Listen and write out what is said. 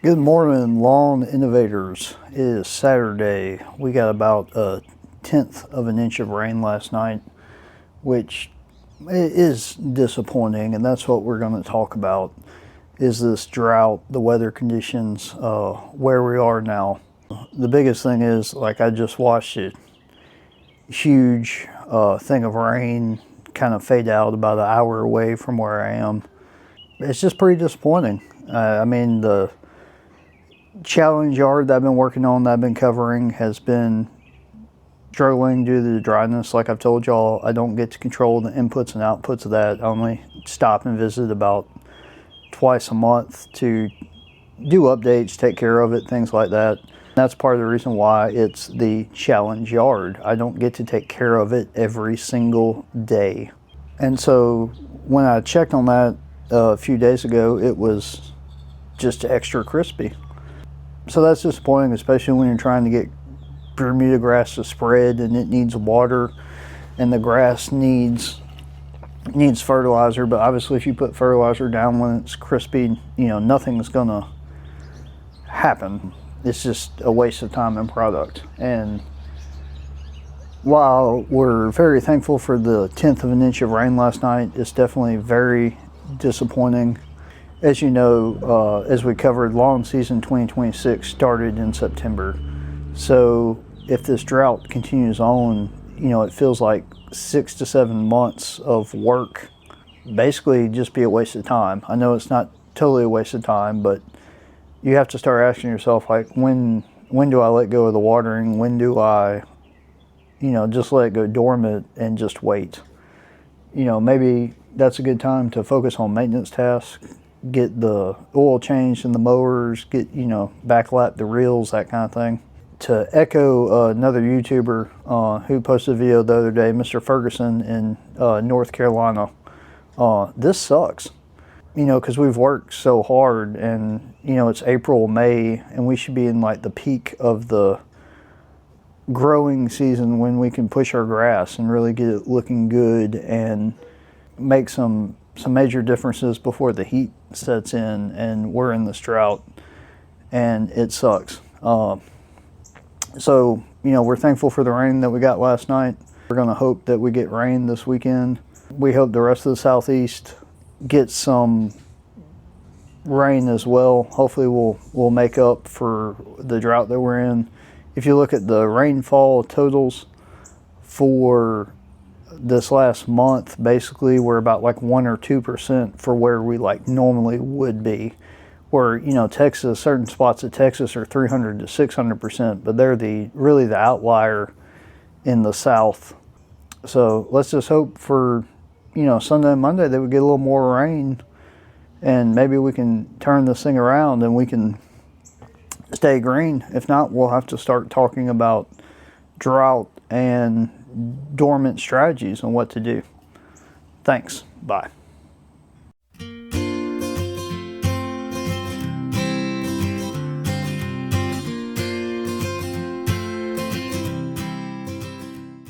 Good morning, lawn innovators. It is Saturday. We got about 1/10 of an inch of rain last night, which is disappointing, and that's what we're going to talk about, is this drought, the weather conditions, where we are now. The biggest thing is, like, I just watched a huge thing of rain kind of fade out about an hour away from where I am. It's just pretty disappointing. I mean, the challenge yard that I've been working on, that I've been covering, has been struggling due to the dryness. Like I've told y'all, I don't get to control the inputs and outputs of that. I only stop and visit about twice a month to do updates, take care of it, things like that. That's part of the reason why it's the challenge yard. I don't get to take care of it every single day. And so when I checked on that a few days ago, it was just extra crispy. So that's disappointing, especially when you're trying to get Bermuda grass to spread and it needs water and the grass needs fertilizer. But obviously if you put fertilizer down when it's crispy, nothing's gonna happen. It's just a waste of time and product. And while we're very thankful for the 1/10 of an inch of rain last night, it's definitely very disappointing. As you know, as we covered, lawn season 2026 started in September. So if this drought continues on, it feels like 6 to 7 months of work basically just be a waste of time. I know it's not totally a waste of time, but you have to start asking yourself, like, when do I let go of the watering? When do I, just let it go dormant and just wait? Maybe that's a good time to focus on maintenance tasks, get the oil changed in the mowers, get, backlap the reels, that kind of thing. To echo another YouTuber who posted a video the other day, Mr. Ferguson in North Carolina, this sucks, because we've worked so hard, and, it's April, May, and we should be in like the peak of the growing season when we can push our grass and really get it looking good and make some major differences before the heat sets in, and we're in this drought and it sucks. So we're thankful for the rain that we got last night. We're going to hope that we get rain this weekend. We hope the rest of the southeast gets some rain as well. Hopefully we'll make up for the drought that we're in. If you look at the rainfall totals for this last month, basically we're about like 1 or 2% for where we like normally would be. Where, Texas, certain spots of Texas are 300 to 600%, but they're really the outlier in the South. So let's just hope for, Sunday and Monday that we get a little more rain, and maybe we can turn this thing around and we can stay green. If not, we'll have to start talking about drought and dormant strategies and what to do. Thanks. Bye.